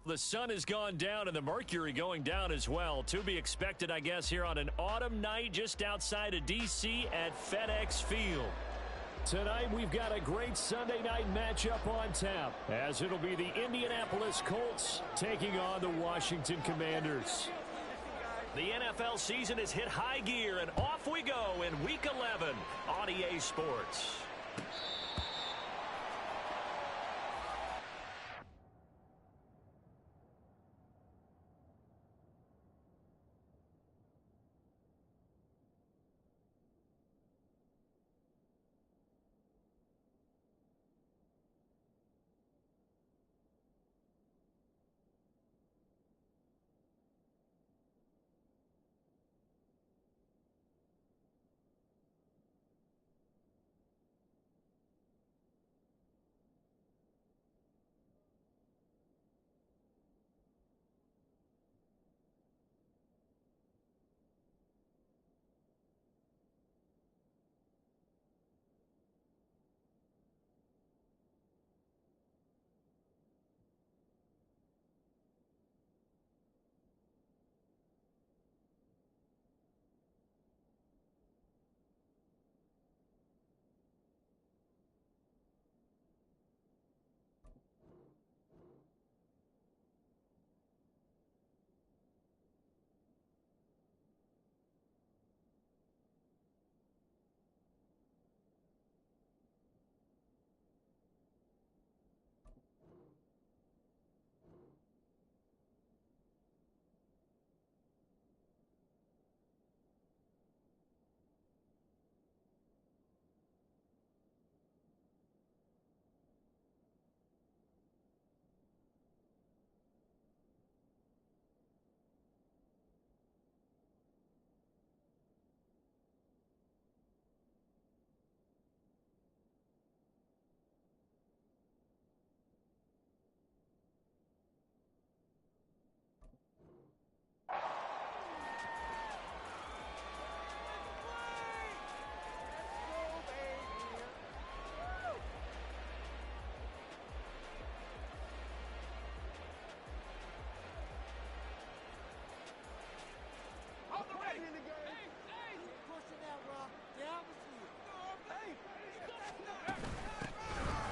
The sun has gone down and the mercury going down as well. To be expected, I guess, here on an autumn night just outside of D.C. at FedEx Field. Tonight, we've got a great Sunday night matchup on tap, as it'll be the Indianapolis Colts taking on the Washington Commanders. The NFL season has hit high gear, and off we go in Week 11 on EA Sports.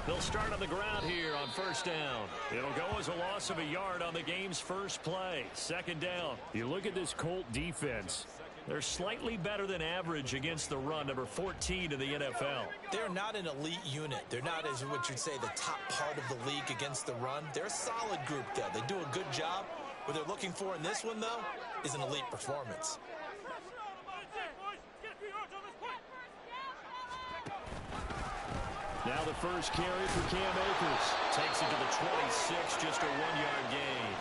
They'll start on the ground here on first down. It'll go as a loss of a yard on the game's first play. Second down. You look at this Colt defense. They're slightly better than average against the run, number 14 in the NFL. They're not an elite unit. They're not, as what you'd say, the top part of the league against the run. They're a solid group, though. They do a good job. What they're looking for in this one, though, is an elite performance. Now the first carry for Cam Akers. Takes it to the 26, just a 1-yard gain.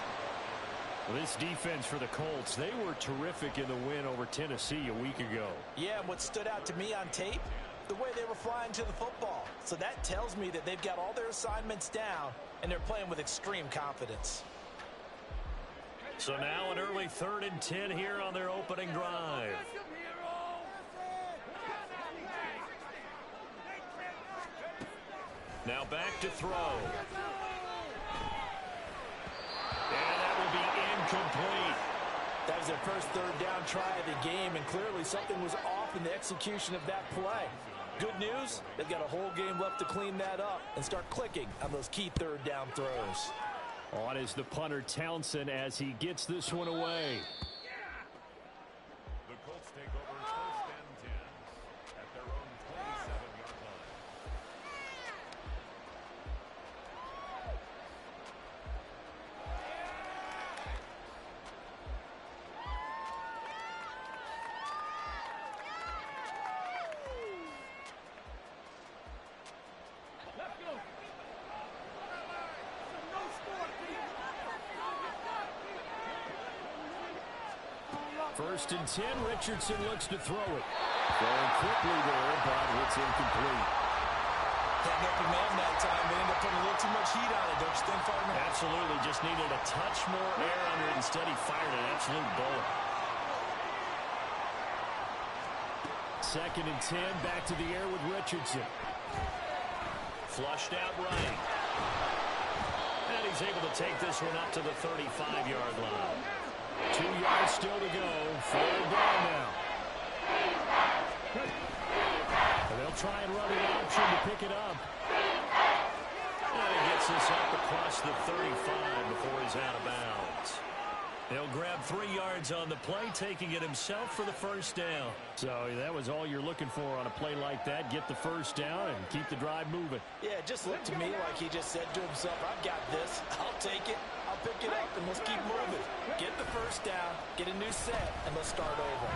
Well, this defense for the Colts, they were terrific in the win over Tennessee a week ago. Yeah, and what stood out to me on tape, the way they were flying to the football. So that tells me that they've got all their assignments down, and they're playing with extreme confidence. So now an early 3rd and 10 here on their opening drive. Now back to throw. And that will be incomplete. That was their first 3rd down try of the game, and clearly something was off in the execution of that play. Good news, they've got a whole game left to clean that up and start clicking on those key 3rd down throws. On is the punter Townsend as he gets this one away. The Colts take over 1st and 10 at their own 27-yard line. First and 10, Richardson looks to throw it. Throwing quickly there, but it's incomplete. Had an open man that time. They ended up putting a little too much heat on it, don't you think, partner? Absolutely. Just needed a touch more air under it. Instead, he fired an absolute bullet. 2nd and 10, back to the air with Richardson. Flushed out right. And And he's able to take this one up to the 35-yard line. 2 yards still to go. 3rd down now. And they'll try and run an option to pick it up. And he gets this up across the 35 before he's out of bounds. He'll grab 3 yards on the play, taking it himself for the 1st down. So that was all you're looking for on a play like that. Get the 1st down and keep the drive moving. Yeah, it just looked to me like he just said to himself, I've got this. I'll take it. I'll pick it up, and let's keep moving. Get the 1st down, get a new set, and let's start over.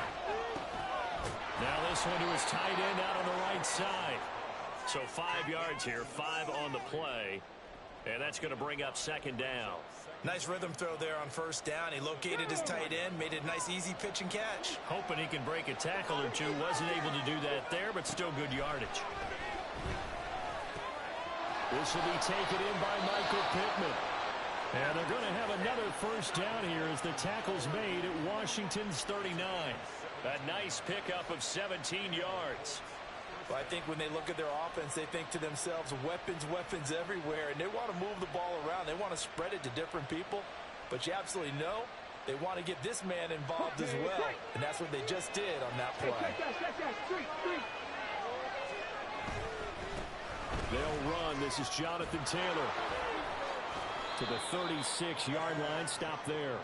Now this one to his tight end out on the right side. So 5 yards here, 5 on the play. And that's going to bring up 2nd down. Nice rhythm throw there on 1st down. He located his tight end, made it a nice, easy pitch and catch. Hoping he can break a tackle or two. Wasn't able to do that there, but still good yardage. This will be taken in by Michael Pittman. And they're going to have another 1st down here as the tackle's made at Washington's 39. A nice pickup of 17 yards. Well, I think when they look at their offense, they think to themselves, weapons, weapons everywhere, and they want to move the ball around. They want to spread it to different people, but you absolutely know they want to get this man involved as well, and that's what they just did on that play. They'll run. This is Jonathan Taylor to the 36-yard line. Stop there.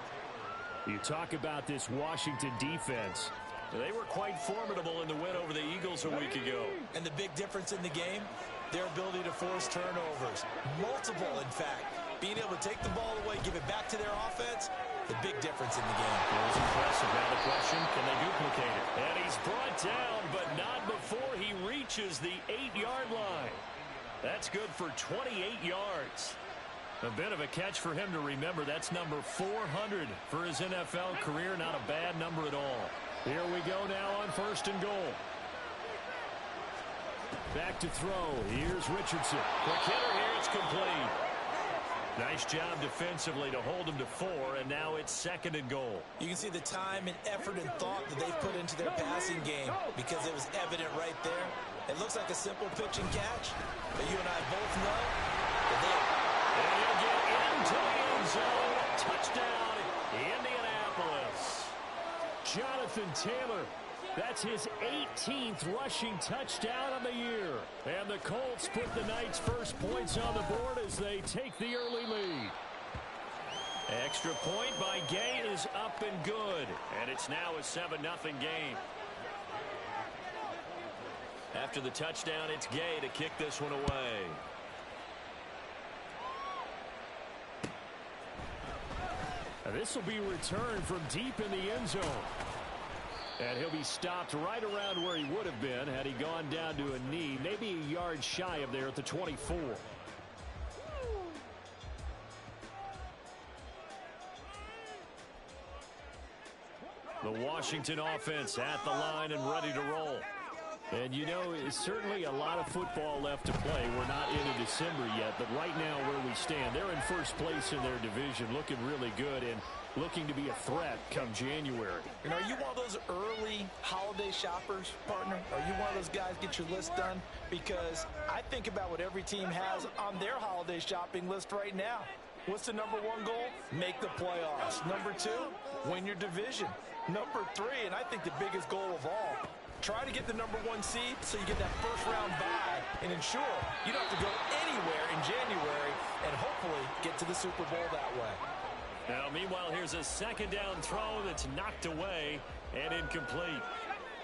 You talk about this Washington defense. They were quite formidable in the win over the Eagles a week ago. And the big difference in the game, their ability to force turnovers. Multiple, in fact. Being able to take the ball away, give it back to their offense, the big difference in the game. It was impressive. Now the question, can they duplicate it? And he's brought down, but not before he reaches the 8-yard line. That's good for 28 yards. A bit of a catch for him to remember. That's number 400 for his NFL career. Not a bad number at all. Here we go now on 1st and goal. Back to throw. Here's Richardson. Quick hitter here. It's complete. Nice job defensively to hold him to 4, and now it's 2nd and goal. You can see the time and effort and thought that they've put into their passing game because it was evident right there. It looks like a simple pitch and catch, but you and I both know that they... And he'll get into the end zone. Touchdown, Indianapolis. Jonathan Taylor, that's his 18th rushing touchdown of the year. And the Colts put the night's first points on the board as they take the early lead. Extra point by Gay is up and good. And it's now a 7-0 game. After the touchdown, it's Gay to kick this one away. This will be returned from deep in the end zone. And he'll be stopped right around where he would have been had he gone down to a knee, maybe a yard shy of there at the 24. The Washington offense at the line and ready to roll. And, you know, it's certainly a lot of football left to play. We're not into December yet, but right now where we stand, they're in first place in their division, looking really good and looking to be a threat come January. You know, are you one of those early holiday shoppers, partner? Are you one of those guys get your list done? Because I think about what every team has on their holiday shopping list right now. What's the number 1 goal? Make the playoffs. Number 2, win your division. Number 3, and I think the biggest goal of all, try to get the number 1 seed so you get that first-round bye and ensure you don't have to go anywhere in January and hopefully get to the Super Bowl that way. Now, meanwhile, here's a 2nd down throw that's knocked away and incomplete.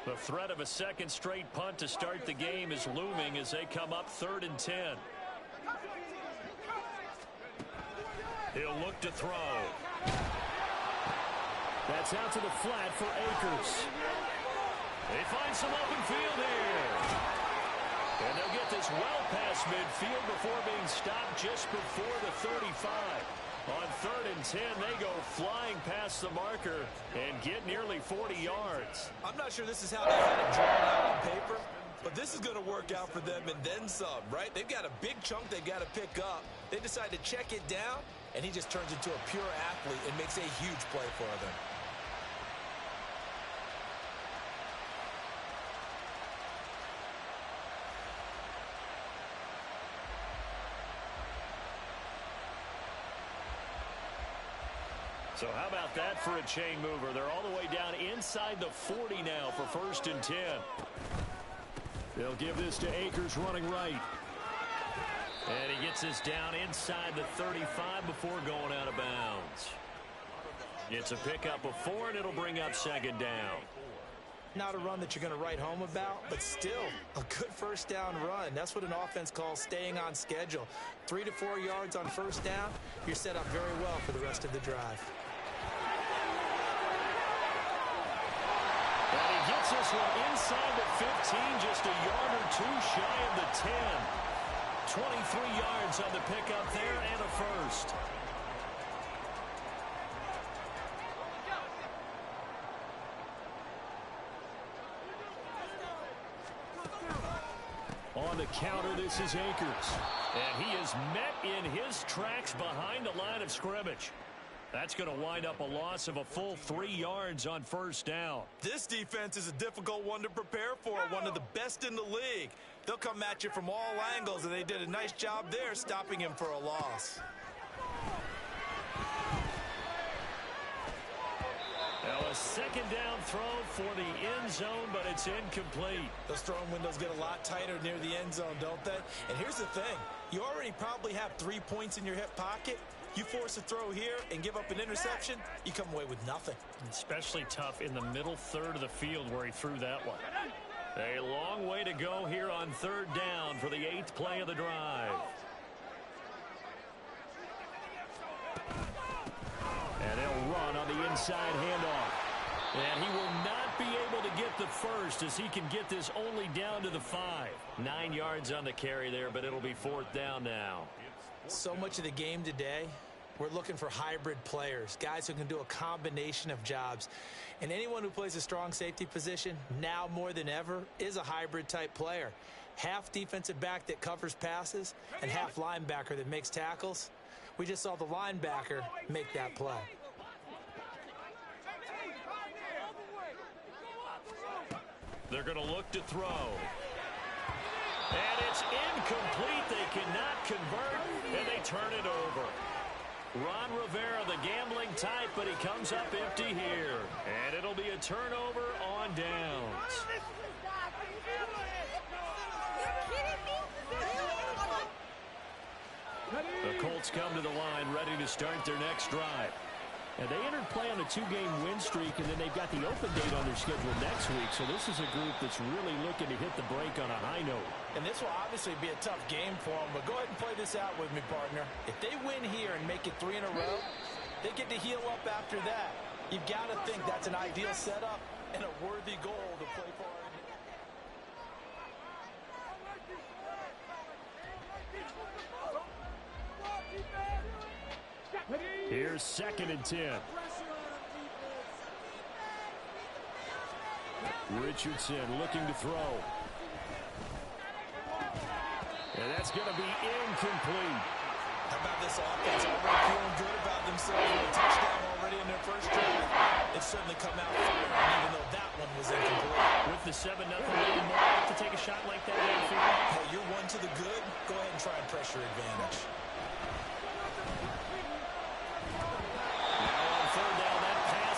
The threat of a 2nd straight punt to start the game is looming as they come up 3rd and 10. He'll look to throw. That's out to the flat for Akers. They find some open field here. And they'll get this well past midfield before being stopped just before the 35. On 3rd and 10, they go flying past the marker and get nearly 40 yards. I'm not sure this is how they had it drawn out on paper, but this is going to work out for them and then some, right? They've got a big chunk they've got to pick up. They decide to check it down, and he just turns into a pure athlete and makes a huge play for them. So how about that for a chain mover? They're all the way down inside the 40 now for 1st and 10. They'll give this to Akers running right. And he gets this down inside the 35 before going out of bounds. It's a pickup of 4, and it'll bring up 2nd down. Not a run that you're going to write home about, but still a good 1st down run. That's what an offense calls staying on schedule. 3 to 4 yards on 1st down, you're set up very well for the rest of the drive. And he gets this one inside the 15, just a yard or 2 shy of the 10. 23 yards on the pickup there and a 1st. On the counter, this is Akers. And he is met in his tracks behind the line of scrimmage. That's going to wind up a loss of a full 3 yards on 1st down. This defense is a difficult one to prepare for, one of the best in the league. They'll come at you from all angles, and they did a nice job there stopping him for a loss. Now a 2nd down throw for the end zone, but it's incomplete. Those throwing windows get a lot tighter near the end zone, don't they? And here's the thing. You already probably have 3 points in your hip pocket. You force a throw here and give up an interception, you come away with nothing. Especially tough in the middle third of the field where he threw that one. A long way to go here on 3rd down for the 8th play of the drive. And they'll run on the inside handoff. And he will not be able to get the 1st as he can get this only down to the 5. 9 yards on the carry there, but it'll be 4th down now. So much of the game today, we're looking for hybrid players, guys who can do a combination of jobs. And anyone who plays a strong safety position, now more than ever, is a hybrid type player. Half defensive back that covers passes and half linebacker that makes tackles. We just saw the linebacker make that play. They're going to look to throw. And it's incomplete. They cannot convert, and they turn it over. Ron Rivera, the gambling type, but he comes up empty here. And it'll be a turnover on downs. The Colts come to the line, ready to start their next drive. And they entered play on a 2-game win streak, and then they've got the open date on their schedule next week. So this is a group that's really looking to hit the break on a high note. And this will obviously be a tough game for them, but go ahead and play this out with me, partner. If they win here and make it 3 in a row, they get to heal up after that. You've got to think that's an ideal setup and a worthy goal to play for. Here's 2nd and 10. Richardson looking to throw. And that's going to be incomplete. How about this offense already feeling good about themselves with a touchdown already in their first drive? They've certainly come out firing, even though that one was incomplete. With the 7-0 lead, more to take a shot like that. Hey, you're 1 to the good. Go ahead and try and pressure advantage.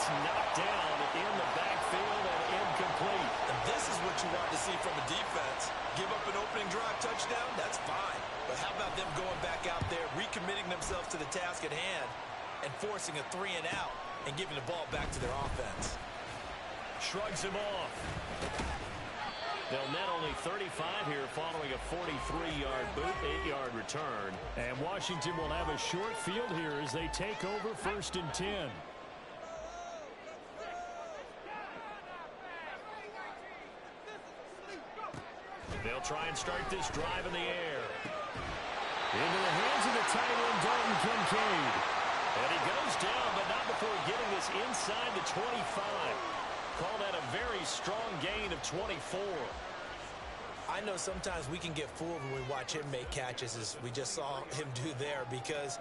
Knocked down in the backfield and incomplete. And this is what you want to see from a defense. Give up an opening drive touchdown, that's fine. But how about them going back out there, recommitting themselves to the task at hand, and forcing a 3 and out, and giving the ball back to their offense. Shrugs him off. They'll net only 35 here following a 43-yard boot, 8-yard return. And Washington will have a short field here as they take over 1st and 10. They'll try and start this drive in the air. Into the hands of the tight end, Dalton Kincaid. And he goes down, but not before getting this inside the 25. Call that a very strong gain of 24. I know sometimes we can get fooled when we watch him make catches, as we just saw him do there, because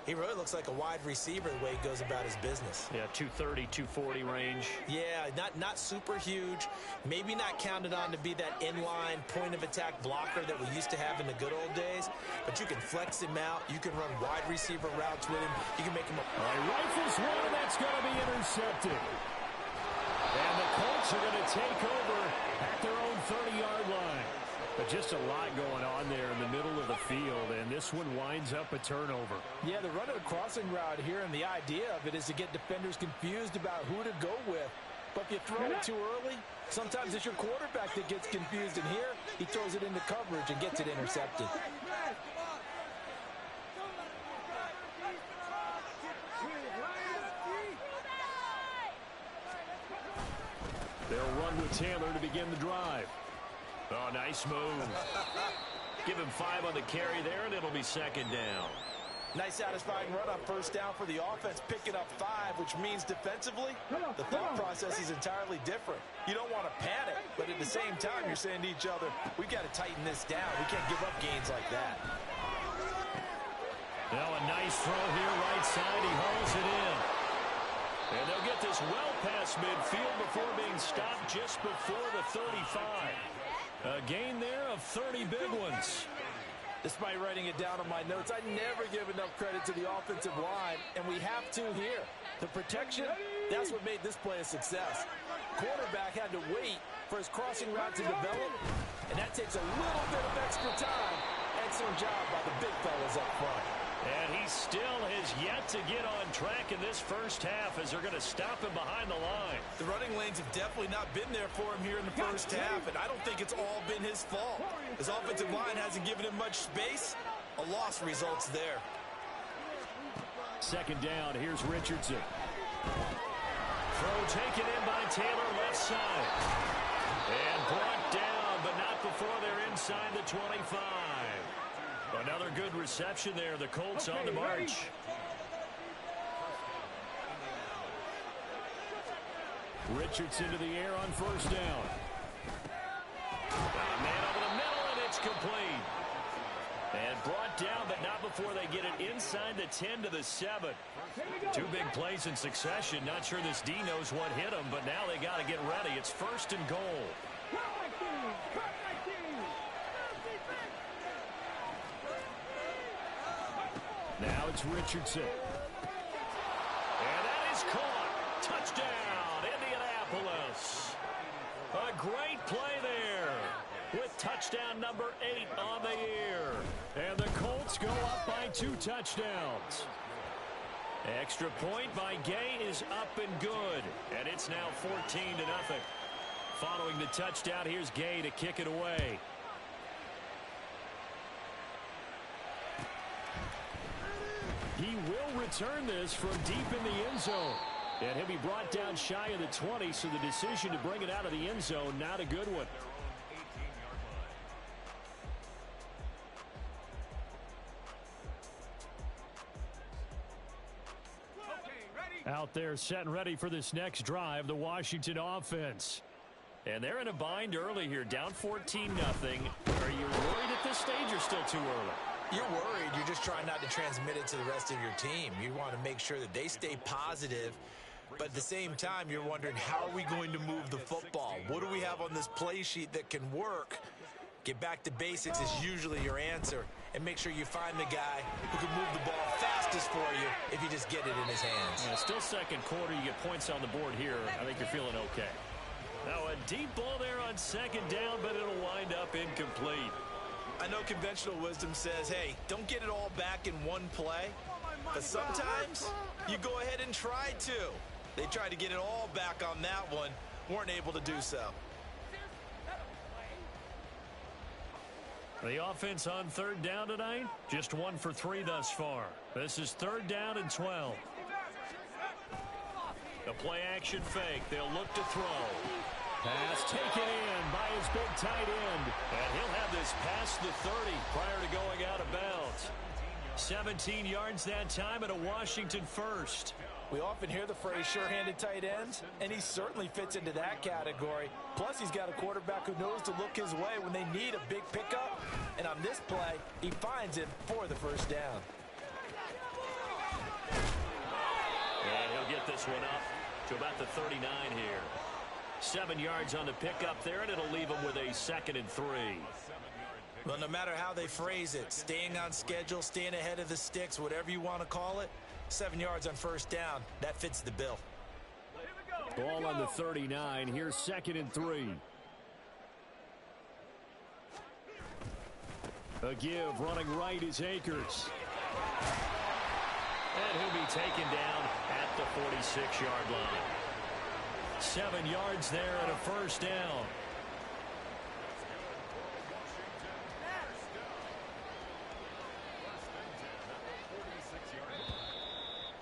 He really looks like a wide receiver the way he goes about his business. Yeah, 230, 240 range. Yeah, not super huge. Maybe not counted on to be that inline point-of-attack blocker that we used to have in the good old days. But you can flex him out. You can run wide receiver routes with him. You can make him All right, rifles one, and that's going to be intercepted. And the Colts are going to take over at their own 30-yard line. But just a lot going on there in the middle of the field, and this one winds up a turnover. Yeah, they're running a crossing route here, and the idea of it is to get defenders confused about who to go with. But if you throw it too early, sometimes it's your quarterback that gets confused, and here he throws it into coverage and gets it intercepted. They'll run with Taylor to begin the drive. Oh, nice move. Give him 5 on the carry there, and it'll be second down. Nice satisfying run on first down for the offense, picking up 5, which means defensively, the thought process is entirely different. You don't want to panic, but at the same time, you're saying to each other, we've got to tighten this down. We can't give up gains like that. Now a nice throw here, right side. He hauls it in. And they'll get this well past midfield before being stopped just before the 35. A gain there of 30 big ones. Despite writing it down on my notes, I never give enough credit to the offensive line, and we have to here. The protection, that's what made this play a success. Quarterback had to wait for his crossing route to develop, and that takes a little bit of extra time. Excellent job by the big fellas up front. And he still has yet to get on track in this first half as they're going to stop him behind the line. The running lanes have definitely not been there for him here in the first half, and I don't think it's all been his fault. His offensive line hasn't given him much space. A loss results there. Second down, here's Richardson. Throw taken in by Taylor, left side. And brought down, but not before they're inside the 25. Another good reception there. The Colts on the march. Richardson to the air on first down. Man over the middle, and it's complete. And brought down, but not before they get it inside the 10 to the 7. 2 big plays in succession. Not sure this D knows what hit him, but now they got to get ready. It's first and goal. Now it's Richardson. And that is caught. Touchdown, Indianapolis. A great play there with touchdown number 8 on the year. And the Colts go up by 2 touchdowns. Extra point by Gay is up and good. And it's now 14-0. Following the touchdown, here's Gay to kick it away. He will return this from deep in the end zone. And he'll be brought down shy of the 20, so the decision to bring it out of the end zone, not a good one. Out there set and ready for this next drive, the Washington offense. And they're in a bind early here, down 14-0. Are you worried at this stage or still too early? You're worried. You're just trying not to transmit it to the rest of your team. You want to make sure that they stay positive. But at the same time, you're wondering, how are we going to move the football? What do we have on this play sheet that can work? Get back to basics is usually your answer. And make sure you find the guy who can move the ball fastest for you if you just get it in his hands. Yeah, still second quarter. You get points on the board here. I think you're feeling okay. Now a deep ball there on second down, but it'll wind up incomplete. I know conventional wisdom says, hey, don't get it all back in one play. But sometimes you go ahead and try to. They tried to get it all back on that one. Weren't able to do so. The offense on third down tonight, just 1 for 3 thus far. This is third down and 12. The play action fake. They'll look to throw. Pass taken in by his big tight end. And he'll have this past the 30 prior to going out of bounds. 17 yards that time and a Washington first. We often hear the phrase sure-handed tight ends, and he certainly fits into that category. Plus, he's got a quarterback who knows to look his way when they need a big pickup. And on this play, he finds it for the first down. this one up to about the 39 here. 7 yards on the pickup there, and it'll leave them with a 2nd and 3. Well, no matter how they phrase it, staying on schedule, staying ahead of the sticks, whatever you want to call it, 7 yards on first down, that fits the bill. Ball on the 39. Here's 2nd and 3. A give, running right is Akers. And he'll be taken down at the 46-yard line. 7 yards there and a first down.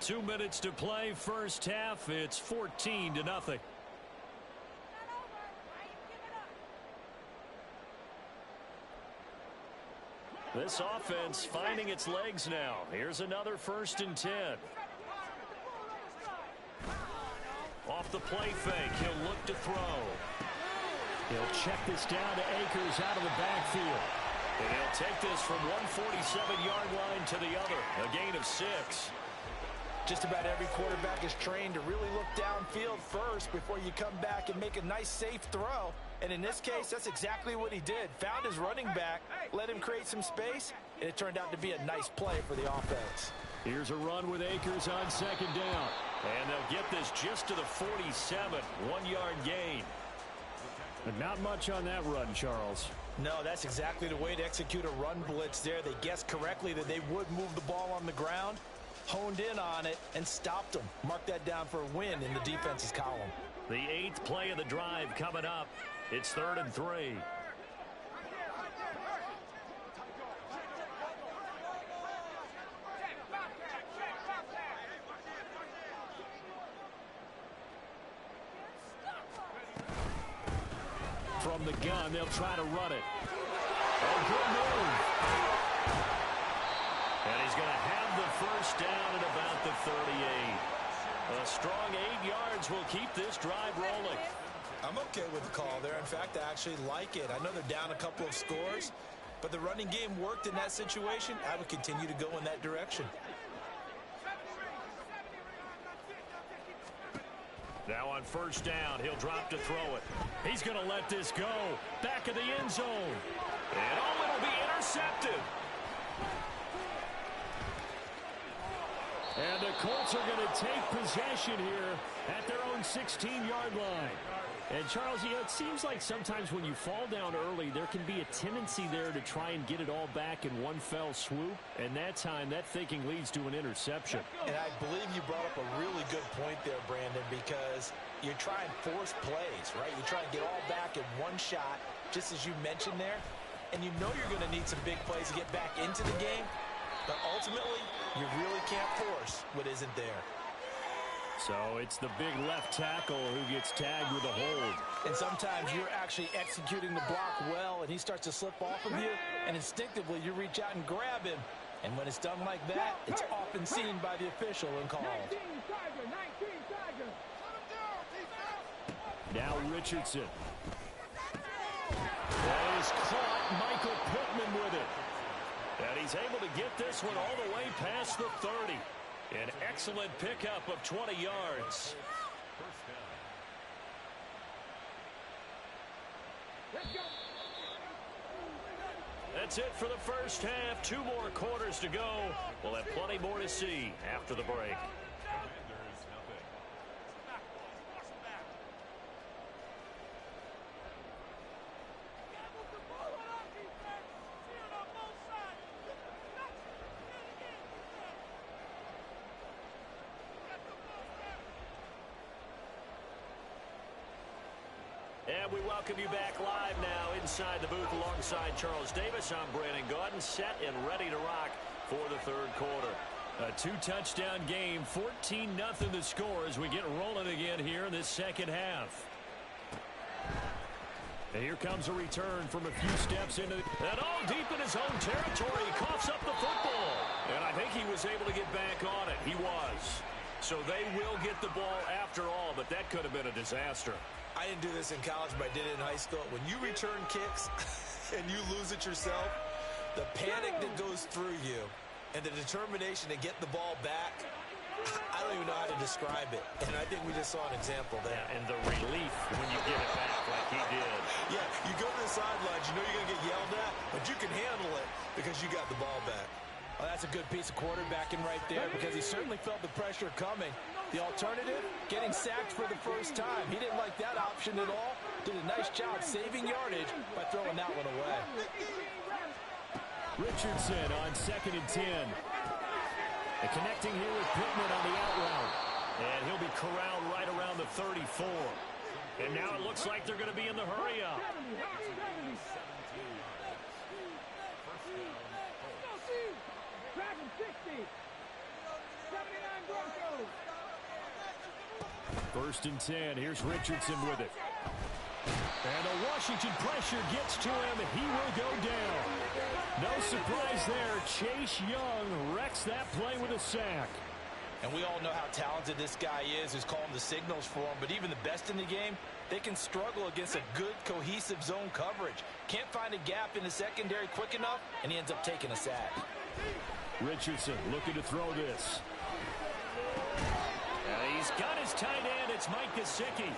Two minutes to play, first half. It's 14-0. This offense finding its legs now. Here's another 1st and 10. Off the play fake, he'll look to throw. He'll check this down to Akers out of the backfield. And he'll take this from 147-yard line to the other. A gain of 6. Just about every quarterback is trained to really look downfield first before you come back and make a nice, safe throw. And in this case, that's exactly what he did. Found his running back, let him create some space, and it turned out to be a nice play for the offense. Here's a run with Akers on 2nd down. And they'll get this just to the 47. 1-yard gain. But not much on that run, Charles. No, that's exactly the way to execute a run blitz there. They guessed correctly that they would move the ball on the ground, honed in on it, and stopped them. Mark that down for a win in the defense's column. The 8th play of the drive coming up. It's 3rd and 3. From the gun, they'll try to run it. Oh, good move. And he's going to have the first down at about the 38. A strong 8 yards will keep this drive rolling. I'm okay with the call there. In fact, I actually like it. I know they're down a couple of scores, but the running game worked in that situation. I would continue to go in that direction. Now on first down, he'll drop to throw it. He's going to let this go. Back of the end zone. And it'll be intercepted. And the Colts are going to take possession here at their own 16-yard line. And, Charles, you know, it seems like sometimes when you fall down early, there can be a tendency there to try and get it all back in one fell swoop. And that time, that thinking leads to an interception. And I believe you brought up a really good point there, Brandon, because you try and force plays, right? You try and get all back in one shot, just as you mentioned there. And you know you're going to need some big plays to get back into the game. But ultimately, you really can't force what isn't there. So it's the big left tackle who gets tagged with a hold. And sometimes you're actually executing the block well, and he starts to slip off of you, and instinctively you reach out and grab him. And when it's done like that, it's often seen by the official and called. Now Richardson. That is caught. Michael Pittman with it. And he's able to get this one all the way past the 30. An excellent pickup of 20 yards. That's it for the first half. 2 more quarters to go. We'll have plenty more to see after the break. And we welcome you back live now inside the booth alongside Charles Davis. I'm Brandon Gaudin, set and ready to rock for the third quarter. A 2-touchdown game, 14-0 the score as we get rolling again here in this second half. And here comes a return from a few steps into and all deep in his own territory. He coughs up the football. And I think he was able to get back on it. He was. So they will get the ball after all, but that could have been a disaster. I didn't do this in college, but I did it in high school. When you return kicks and you lose it yourself, the panic that goes through you and the determination to get the ball back, I don't even know how to describe it. And I think we just saw an example there. Yeah, and the relief when you get it back like he did. Yeah, you go to the sidelines, you know you're going to get yelled at, but you can handle it because you got the ball back. Well, that's a good piece of quarterbacking right there because he certainly felt the pressure coming. The alternative, getting sacked for the first time. He didn't like that option at all. Did a nice job saving yardage by throwing that one away. Richardson on 2nd and 10. And connecting here with Pittman on the out route. And he'll be corralled right around the 34. And now it looks like they're going to be in the hurry up. First and 10. Here's Richardson with it. And the Washington pressure gets to him. He will go down. No surprise there. Chase Young wrecks that play with a sack. And we all know how talented this guy is who's calling the signals for him. But even the best in the game, they can struggle against a good, cohesive zone coverage. Can't find a gap in the secondary quick enough, and he ends up taking a sack. Richardson looking to throw this. And he's got his tight end. It's Mike Gesicki.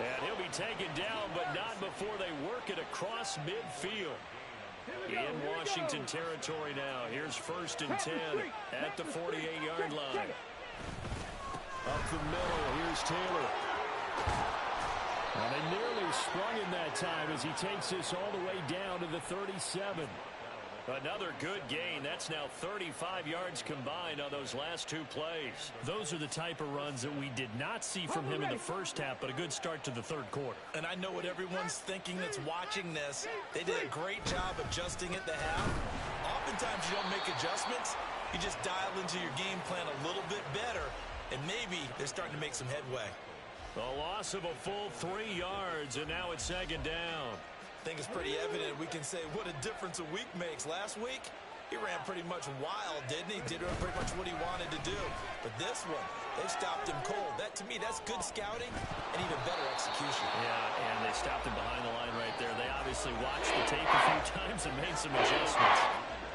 And he'll be taken down, but not before they work it across midfield. In Washington territory now. Here's 1st and 10 at the 48-yard line. Up the middle, here's Taylor. And they nearly sprung him that time as he takes this all the way down to the 37. Another good gain. That's now 35 yards combined on those last 2 plays. Those are the type of runs that we did not see from him in the first half, but a good start to the 3rd quarter. And I know what everyone's thinking that's watching this. They did a great job adjusting at the half. Oftentimes you don't make adjustments. You just dial into your game plan a little bit better, and maybe they're starting to make some headway. The loss of a full 3 yards, and now it's 2nd down. I think it's pretty evident we can say what a difference a week makes. Last week, he ran pretty much wild, didn't he? Did pretty much what he wanted to do. But this one, they stopped him cold. That, to me, that's good scouting and even better execution. Yeah, and they stopped him behind the line right there. They obviously watched the tape a few times and made some adjustments.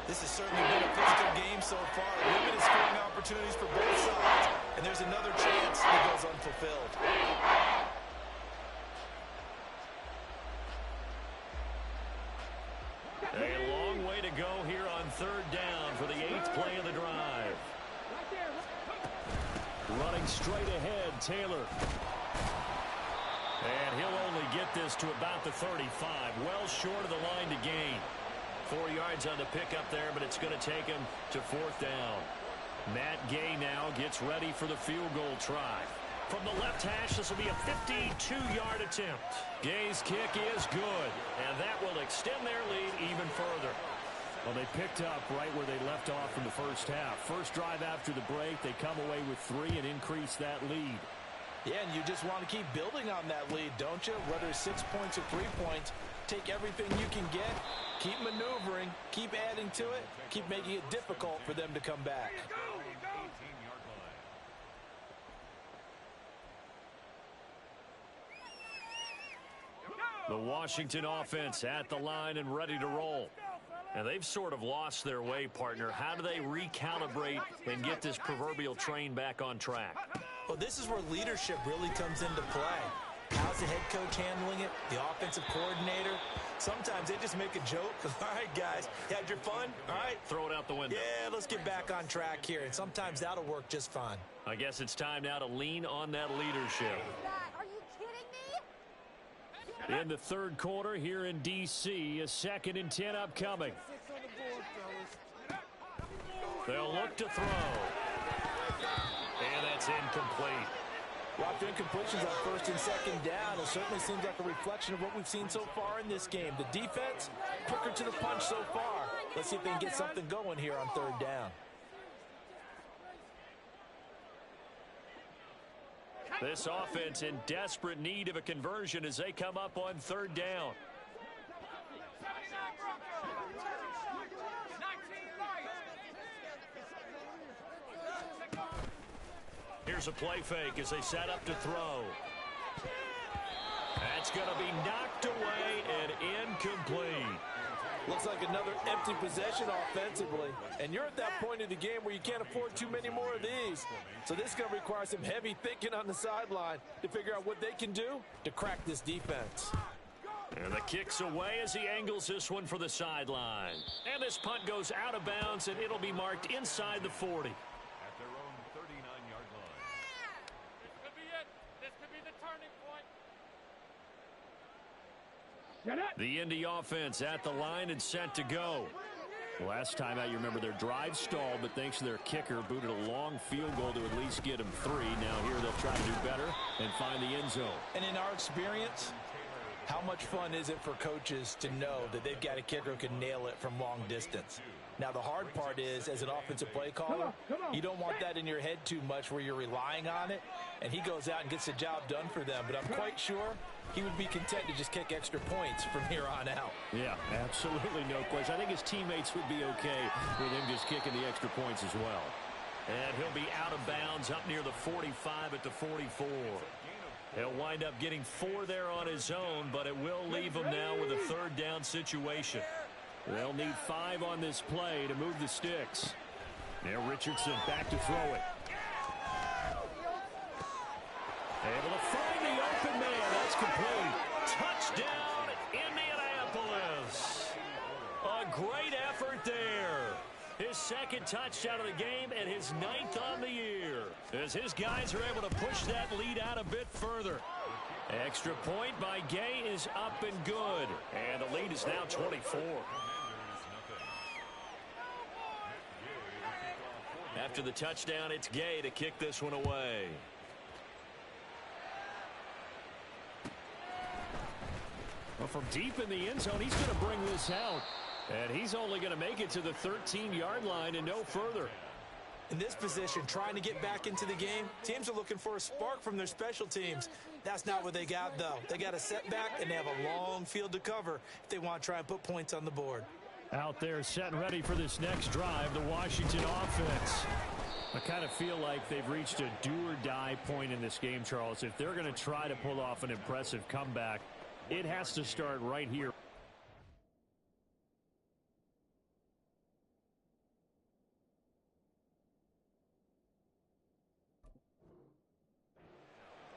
This has certainly been a physical game so far. Limited scoring opportunities for both sides. And there's another chance that goes unfulfilled. A long way to go here on 3rd down for the 8th play of the drive. Running straight ahead, Taylor. And he'll only get this to about the 35. Well short of the line to gain. 4 yards on the pickup there, but it's going to take him to 4th down. Matt Gay now gets ready for the field goal try. From the left hash, this will be a 52-yard attempt. Gay's kick is good, and that will extend their lead even further. Well, they picked up right where they left off in the first half. First drive after the break, they come away with 3 and increase that lead. Yeah, and you just want to keep building on that lead, don't you? Whether it's 6 points or 3 points, take everything you can get, keep maneuvering, keep adding to it, keep making it difficult for them to come back. The Washington offense at the line and ready to roll. And they've sort of lost their way, partner. How do they recalibrate and get this proverbial train back on track? Well, this is where leadership really comes into play. How's the head coach handling it? The offensive coordinator? Sometimes they just make a joke. All right, guys, you had your fun? All right. Throw it out the window. Yeah, let's get back on track here. And sometimes that'll work just fine. I guess it's time now to lean on that leadership. Are you kidding me? In the 3rd quarter here in D.C., a 2nd and 10 upcoming. They'll look to throw. And that's incomplete. Well, after incompletions on 1st and 2nd down, it certainly seems like a reflection of what we've seen so far in this game. The defense, quicker to the punch so far. Let's see if they can get something going here on 3rd down. This offense in desperate need of a conversion as they come up on 3rd down. Here's a play fake as they set up to throw. That's going to be knocked away and incomplete. Looks looks like another empty possession offensively. And you're at that point of the game where you can't afford too many more of these. So this is going to require some heavy thinking on the sideline to figure out what they can do to crack this defense. And the kick's away as he angles this one for the sideline. And this punt goes out of bounds, and it'll be marked inside the 40. At their own 39-yard line. This could be it. This could be the turning point. The Indy offense at the line and set to go. Last time out, you remember their drive stalled, but thanks to their kicker, booted a long field goal to at least get them 3. Now here they'll try to do better and find the end zone. And in our experience, how much fun is it for coaches to know that they've got a kicker who can nail it from long distance? Now, the hard part is, as an offensive play caller, you don't want that in your head too much where you're relying on it, and he goes out and gets the job done for them. But I'm quite sure he would be content to just kick extra points from here on out. Yeah, absolutely no question. I think his teammates would be okay with him just kicking the extra points as well. And he'll be out of bounds up near the 45 at the 44. He'll wind up getting 4 there on his own, but it will leave him now with a third down situation. They'll need 5 on this play to move the sticks. Now Richardson back to throw it. Able to find the open man. That's complete. Touchdown, Indianapolis. A great effort there. His second touchdown of the game and his 9th on the year, as his guys are able to push that lead out a bit further. Extra point by Gay is up and good, and the lead is now 24. After the touchdown, it's Gay to kick this one away. Well, from deep in the end zone, he's going to bring this out. And he's only going to make it to the 13-yard line and no further. In this position, trying to get back into the game, teams are looking for a spark from their special teams. That's not what they got, though. They got a setback, and they have a long field to cover if they want to try and put points on the board. Out there set and ready for this next drive, the Washington offense. I kind of feel like they've reached a do-or-die point in this game, Charles. If they're going to try to pull off an impressive comeback, it has to start right here.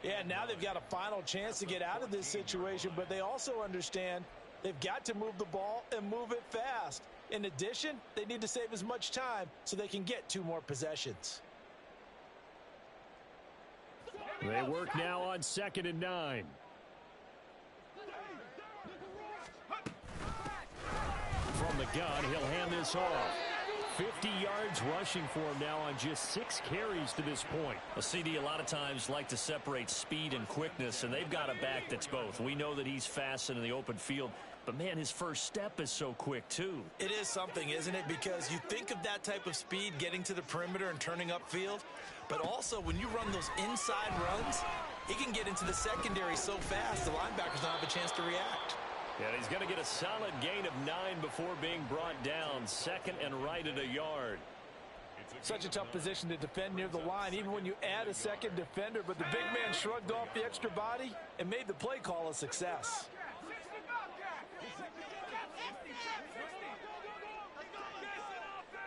Yeah, now they've got a final chance to get out of this situation, but they also understand they've got to move the ball and move it fast. In addition, they need to save as much time so they can get 2 more possessions. They work now on 2nd and 9. From the gun, he'll hand this off. 50 yards rushing for him now on just 6 carries to this point. Well, CD, a lot of times like to separate speed and quickness, and they've got a back that's both. We know that he's fast in the open field, but, man, his first step is so quick, too. It is something, isn't it? Because you think of that type of speed getting to the perimeter and turning upfield, but also when you run those inside runs, he can get into the secondary so fast the linebackers don't have a chance to react. Yeah, he's going to get a solid gain of 9 before being brought down. 2nd and right at a yard. Such a tough position to defend near the line, even when you add a second defender, but the big man shrugged off the extra body and made the play call a success.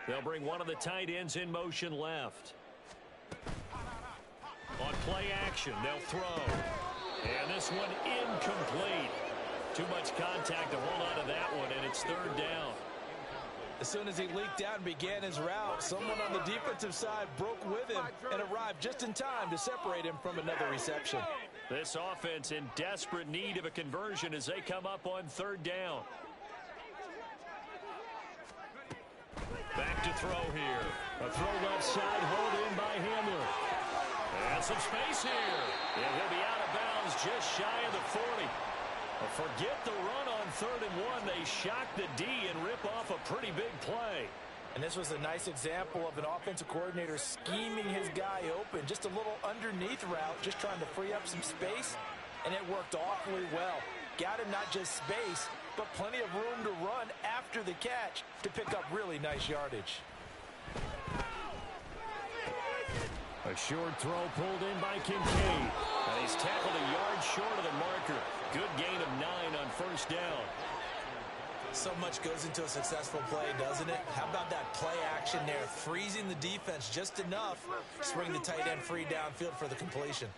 They'll bring one of the tight ends in motion left. On play action, they'll throw. And this one incomplete. Too much contact to hold on to that one, and it's 3rd down. As soon as he leaked out and began his route, someone on the defensive side broke with him and arrived just in time to separate him from another reception. This offense in desperate need of a conversion as they come up on 3rd down. Back to throw here. A throw left side, hauled in by Hamler. And some space here. And he'll be out of bounds just shy of the 40. Forget the run on 3rd and 1. They shock the D and rip off a pretty big play. And this was a nice example of an offensive coordinator scheming his guy open. Just a little underneath route, just trying to free up some space, and it worked awfully well. Got him not just space, but plenty of room to run after the catch to pick up really nice yardage. A short throw pulled in by Kincaid. And he's tackled a yard short of the marker. Good gain of 9 on 1st down. So much goes into a successful play, doesn't it? How about that play action there, freezing the defense just enough to bring the tight end free downfield for the completion.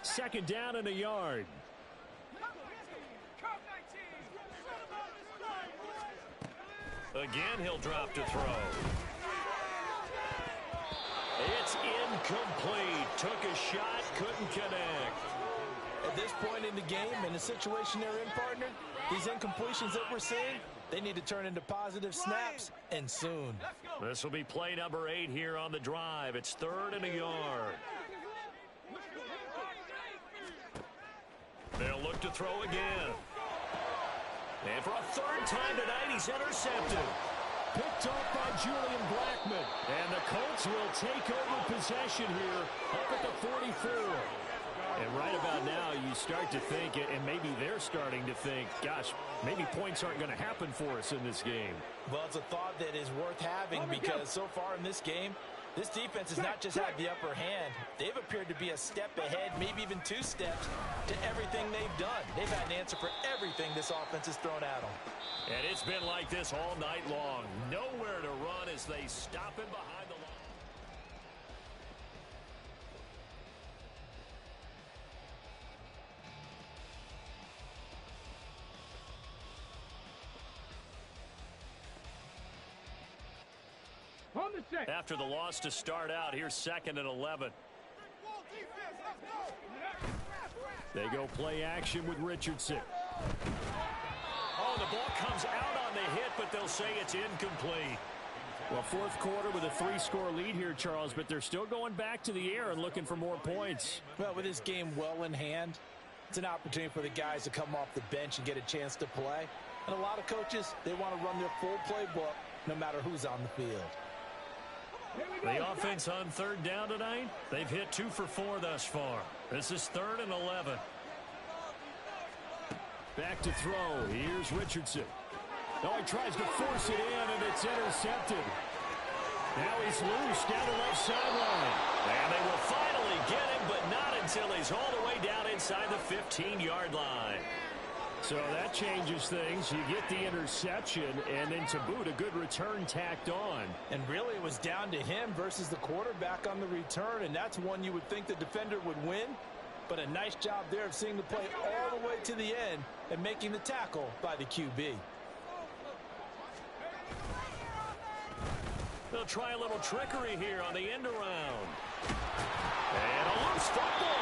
Second down and a yard. Again, he'll drop to throw. It's incomplete. Took a shot, couldn't connect. At this point in the game, in the situation they're in, partner, these incompletions that we're seeing, they need to turn into positive snaps, and soon. This will be play number 8 here on the drive. It's 3rd and a yard. They'll look to throw again. And for a 3rd time tonight, he's intercepted. Picked off by Julian Blackmon. And the Colts will take over possession here up at the 44. And right about now, you start to think, and maybe they're starting to think, gosh, maybe points aren't going to happen for us in this game. Well, it's a thought that is worth having because so far in this game, this defense has not just had the upper hand. They've appeared to be a step ahead, maybe even 2 steps, to everything they've done. They've had an answer for everything this offense has thrown at them. And it's been like this all night long. Nowhere to run as they stop him behind the line. After the loss to start out, here's 2nd and 11. They go play action with Richardson. Oh, the ball comes out on the hit, but they'll say it's incomplete. Well, 4th quarter with a 3-score lead here, Charles, but they're still going back to the air and looking for more points. Well, with this game well in hand, it's an opportunity for the guys to come off the bench and get a chance to play. And a lot of coaches, they want to run their full playbook no matter who's on the field. The offense on 3rd down tonight, they've hit 2 for 4 thus far. This is 3rd and 11. Back to throw. Here's Richardson. Oh, he tries to force it in, and it's intercepted. Now he's loose down the left sideline. And they will finally get him, but not until he's all the way down inside the 15-yard line. So that changes things. You get the interception, and then to boot, a good return tacked on. And really, it was down to him versus the quarterback on the return, and that's one you would think the defender would win. But a nice job there of seeing the play all the way to the end and making the tackle by the QB. They'll try a little trickery here on the end around. And a loose football.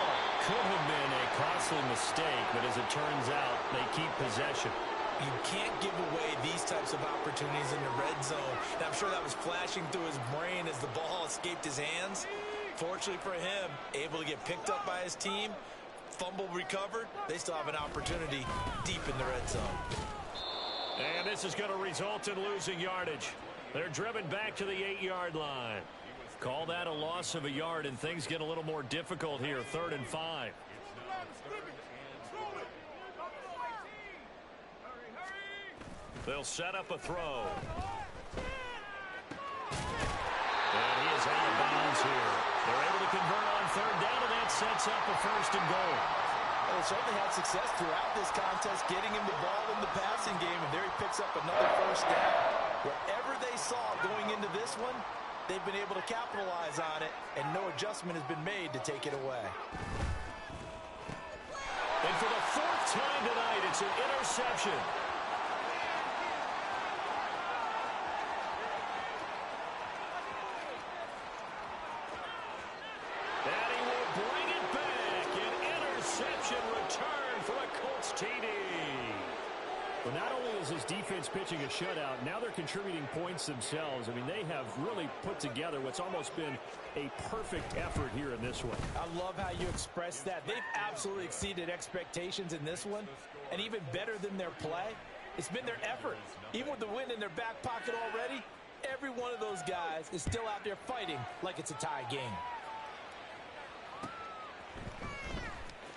Could have been a costly mistake, but as it turns out, they keep possession. You can't give away these types of opportunities in the red zone. And I'm sure that was flashing through his brain as the ball escaped his hands. Fortunately for him, able to get picked up by his team, fumble recovered, they still have an opportunity deep in the red zone. And this is going to result in losing yardage. They're driven back to the 8-yard line. Call that a loss of a yard, and things get a little more difficult here, 3rd and 5. They'll set up a throw. And he is out of bounds here. They're able to convert on 3rd down, and that sets up a 1st and goal. Well, they certainly had success throughout this contest, getting him the ball in the passing game, and there he picks up another 1st down. Wherever they saw going into this one, they've been able to capitalize on it, and no adjustment has been made to take it away. And for the 4th time tonight, it's an interception. And he will bring it back. An interception return for a Colts TD. Well, not only is this defense pitching a shutout, now they're contributing points themselves. I mean, they have really put together what's almost been a perfect effort here in this one. I love how you express that. They've absolutely exceeded expectations in this one, and even better than their play, it's been their effort. Even with the win in their back pocket already, every one of those guys is still out there fighting like it's a tie game.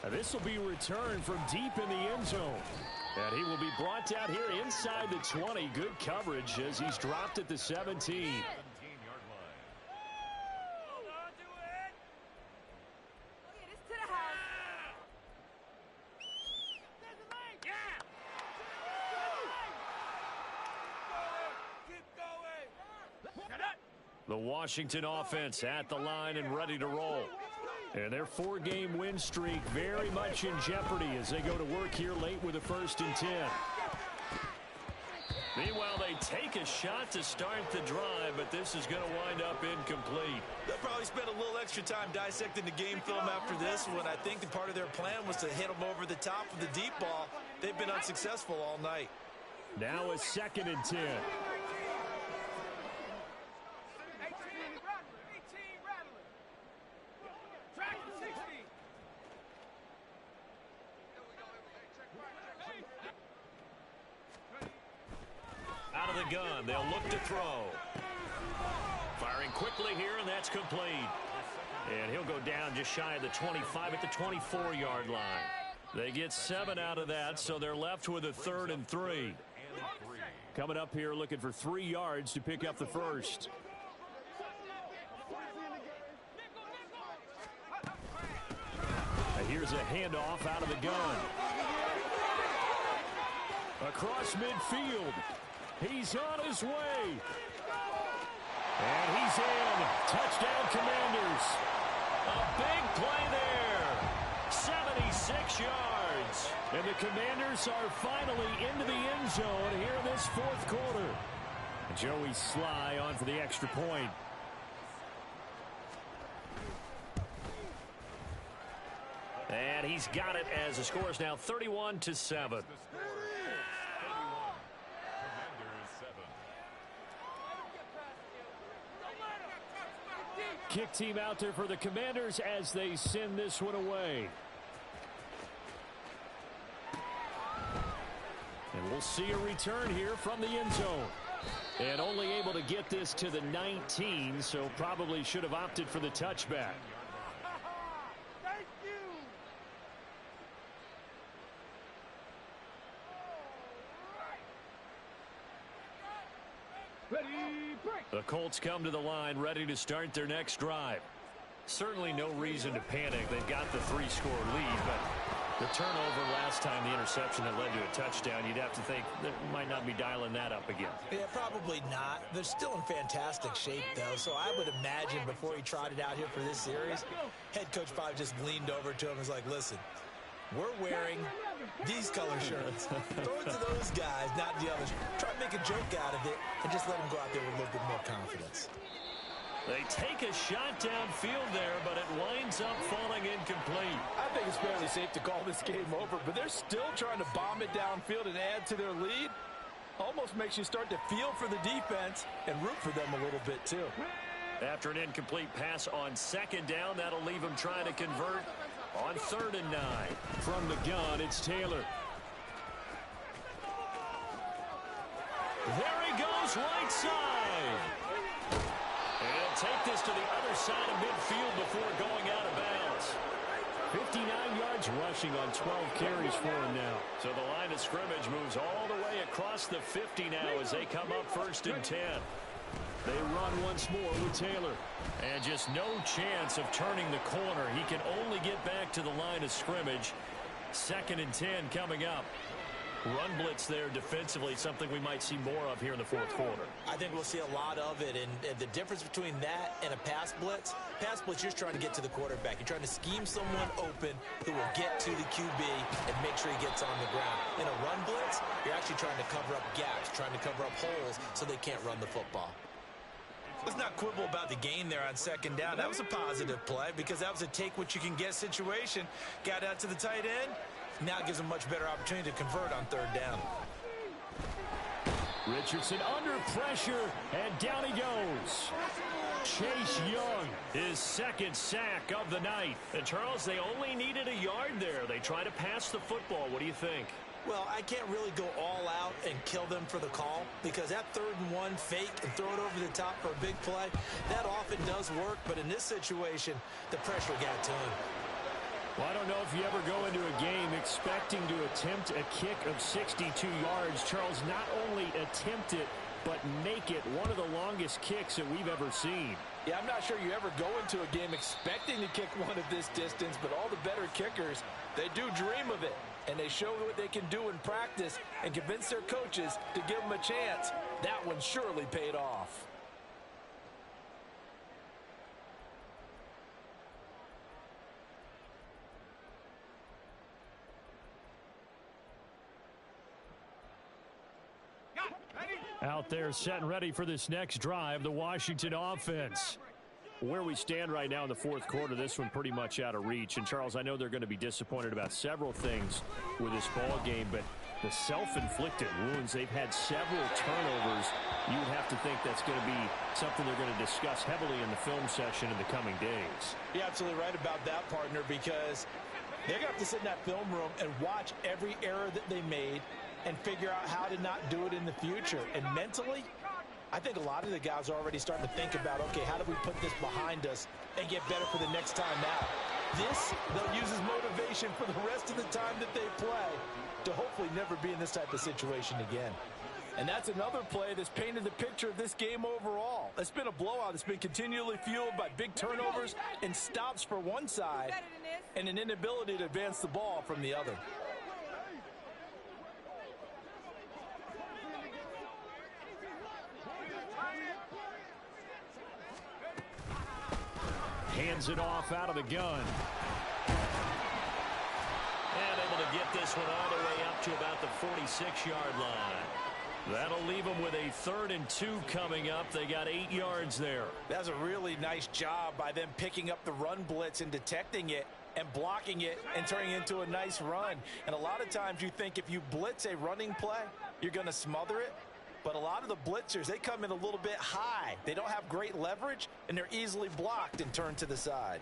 Now, this will be returned from deep in the end zone. And he will be brought down here inside the 20. Good coverage as he's dropped at the 17. The Washington offense at the line and ready to roll. And their 4-game win streak very much in jeopardy as they go to work here late with a 1st and 10. Meanwhile, they take a shot to start the drive, but this is going to wind up incomplete. They'll probably spend a little extra time dissecting the game film after this one. I think the part of their plan was to hit them over the top with the deep ball. They've been unsuccessful all night. Now a 2nd and 10. Out of the gun, they'll look to throw. Firing quickly here, and that's complete. And he'll go down just shy of the 25 at the 24-yard line. They get 7 out of that, so they're left with a 3rd and 3. Coming up here looking for 3 yards to pick up the first. Here's a handoff out of the gun. Across midfield. He's on his way. And he's in. Touchdown, Commanders. A big play there. 76 yards. And the Commanders are finally into the end zone here in this 4th quarter. Joey Sly on for the extra point. And he's got it as the score is now 31-7. Kick team out there for the Commanders as they send this one away. And we'll see a return here from the end zone. And only able to get this to the 19, so probably should have opted for the touchback. The Colts come to the line ready to start their next drive. Certainly no reason to panic. They've got the 3-score lead, but the turnover last time, the interception that led to a touchdown, you'd have to think they might not be dialing that up again. Yeah, probably not. They're still in fantastic shape, though, so I would imagine before he trotted out here for this series, head coach probably just leaned over to him and was like, listen, we're wearing these color shirts. Throw it to those guys, not the others. Try to make a joke out of it and just let them go out there with a little bit more confidence. They take a shot downfield there, but it winds up falling incomplete. I think it's fairly safe to call this game over, but they're still trying to bomb it downfield and add to their lead. Almost makes you start to feel for the defense and root for them a little bit, too. After an incomplete pass on 2nd down, that'll leave them trying to convert on 3rd and 9. From the gun, it's Taylor. There he goes, right side. And he'll take this to the other side of midfield before going out of bounds. 59 yards rushing on 12 carries for him now. So the line of scrimmage moves all the way across the 50 now as they come up 1st and 10. They run once more with Taylor. And just no chance of turning the corner. He can only get back to the line of scrimmage. 2nd and 10 coming up. Run blitz there defensively, something we might see more of here in the 4th quarter. I think we'll see a lot of it, and the difference between that and a pass blitz, you're just trying to get to the quarterback. You're trying to scheme someone open who will get to the QB and make sure he gets on the ground. In a run blitz, you're actually trying to cover up gaps, trying to cover up holes so they can't run the football. Let's not quibble about the gain there on 2nd down. That was a positive play because that was a take-what-you-can-get situation. Got out to the tight end. Now it gives them much better opportunity to convert on 3rd down. Richardson under pressure, and down he goes. Chase Young, his 2nd sack of the night. And Charles, they only needed a yard there. They try to pass the football. What do you think? Well, I can't really go all out and kill them for the call because that 3rd and 1 fake and throw it over the top for a big play, that often does work. But in this situation, the pressure got to him. Well, I don't know if you ever go into a game expecting to attempt a kick of 62 yards. Charles, not only attempt it, but make it one of the longest kicks that we've ever seen. Yeah, I'm not sure you ever go into a game expecting to kick one of this distance, but all the better kickers, they do dream of it. And they show what they can do in practice and convince their coaches to give them a chance. That one surely paid off. Out there set and ready for this next drive, the Washington offense. Where we stand right now in the fourth quarter, this one pretty much out of reach. And, Charles, I know they're going to be disappointed about several things with this ball game, but the self-inflicted wounds, they've had several turnovers. You would have to think that's going to be something they're going to discuss heavily in the film session in the coming days. You're absolutely right about that, partner, because they're going to have to sit in that film room and watch every error that they made and figure out how to not do it in the future. And mentally, I think a lot of the guys are already starting to think about, okay, how do we put this behind us and get better for the next time out? This, they'll use as motivation for the rest of the time that they play to hopefully never be in this type of situation again. And that's another play that's painted the picture of this game overall. It's been a blowout. It's been continually fueled by big turnovers and stops for one side and an inability to advance the ball from the other. Hands it off out of the gun. And able to get this one all the way up to about the 46-yard line. That'll leave them with a 3rd and 2 coming up. They got 8 yards there. That's a really nice job by them picking up the run blitz and detecting it and blocking it and turning it into a nice run. And a lot of times you think if you blitz a running play, you're going to smother it. But a lot of the blitzers, they come in a little bit high. They don't have great leverage, and they're easily blocked and turned to the side.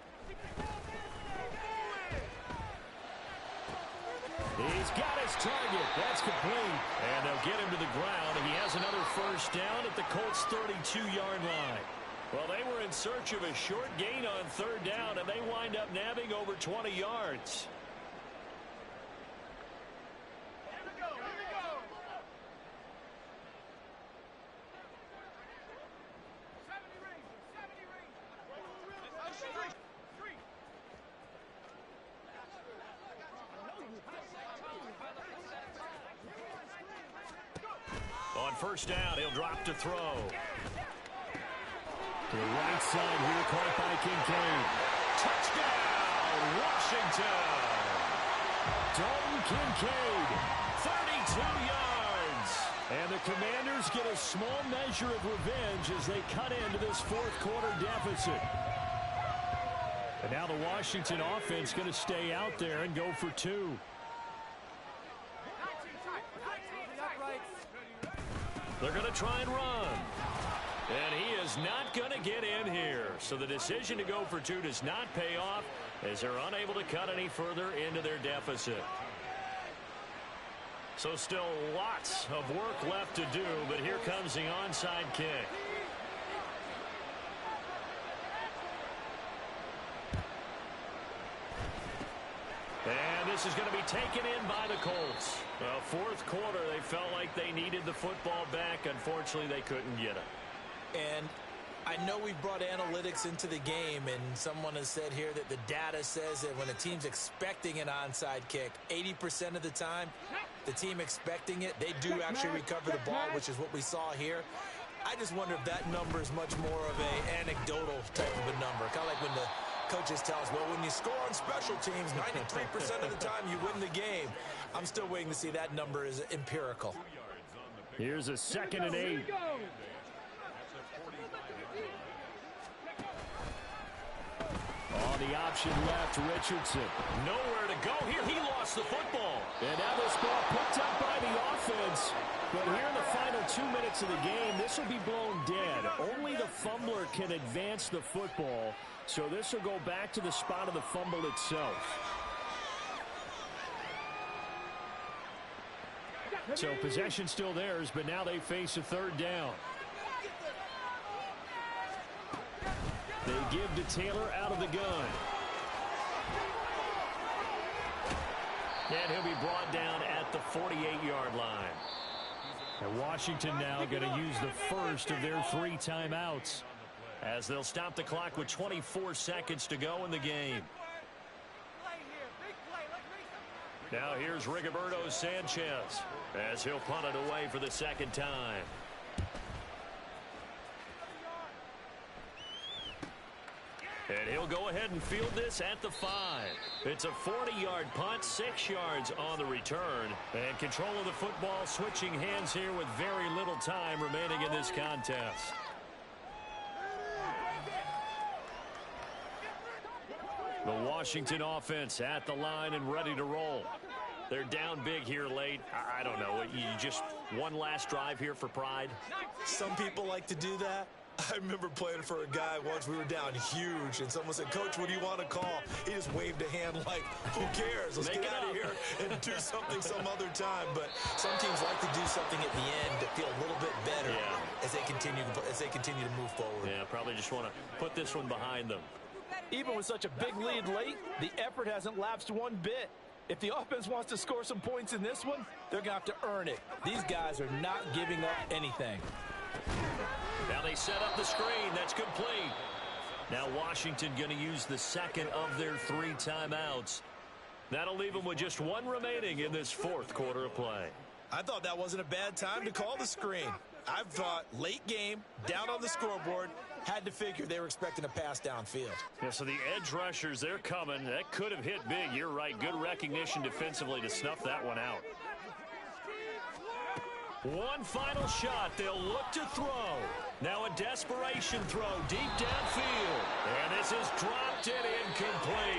He's got his target. That's complete. And they'll get him to the ground. He has another first down at the Colts' 32-yard line. Well, they were in search of a short gain on 3rd down, and they wind up nabbing over 20 yards. On first down, he'll drop to throw. To the right side here, caught by Kincaid. Touchdown, Washington. Dalton Kincaid. 32 yards. And the Commanders get a small measure of revenge as they cut into this fourth quarter deficit. And now the Washington offense going to stay out there and go for 2. They're going to try and run. And he is not going to get in here. So the decision to go for 2 does not pay off as they're unable to cut any further into their deficit. So still lots of work left to do, but here comes the onside kick. And this is going to be taken in by the Colts. Well, fourth quarter, they felt like they needed the football back. Unfortunately, they couldn't get it. And I know we've brought analytics into the game, and someone has said here that the data says that when a team's expecting an onside kick, 80% of the time, the team expecting it, they do actually recover the ball, which is what we saw here. I just wonder if that number is much more of an anecdotal type of a number. Kind of like when the coaches tell us, well, when you score on special teams, 93% of the time you win the game. I'm still waiting to see that number is empirical. Here's a 2nd and 8. On the option left, Richardson. Nowhere to go here. He lost the football. And now this ball picked up by the offense. But here in the final 2 minutes of the game, this will be blown dead. Only the fumbler can advance the football. So this will go back to the spot of the fumble itself. So possession still theirs, but now they face a 3rd down. They give to Taylor out of the gun. And he'll be brought down at the 48-yard line. And Washington now going to use the first of their 3 timeouts, as they'll stop the clock with 24 seconds to go in the game. Now here's Rigoberto Sanchez as he'll punt it away for the 2nd time. And he'll go ahead and field this at the 5. It's a 40-yard punt, 6 yards on the return. And control of the football switching hands here with very little time remaining in this contest. The Washington offense at the line and ready to roll. They're down big here late. I don't know. You just one last drive here for pride? Some people like to do that. I remember playing for a guy once. We were down huge, and someone said, "Coach, what do you want to call?" He just waved a hand like, "Who cares? Let's get out of here and do something some other time." But some teams like to do something at the end to feel a little bit better as they continue to move forward. Yeah, probably just want to put this one behind them. Even with such a big lead late, the effort hasn't lapsed one bit. If the offense wants to score some points in this one, they're going to have to earn it. These guys are not giving up anything. Now they set up the screen. That's complete. Now Washington going to use the second of their 3 timeouts. That'll leave them with just 1 remaining in this 4th quarter of play. I thought that wasn't a bad time to call the screen. I thought late game, down on the scoreboard, had to figure they were expecting a pass downfield. Yeah, so the edge rushers, they're coming. That could have hit big. You're right. Good recognition defensively to snuff that one out. One final shot. They'll look to throw. Now a desperation throw deep downfield. And this is dropped and incomplete.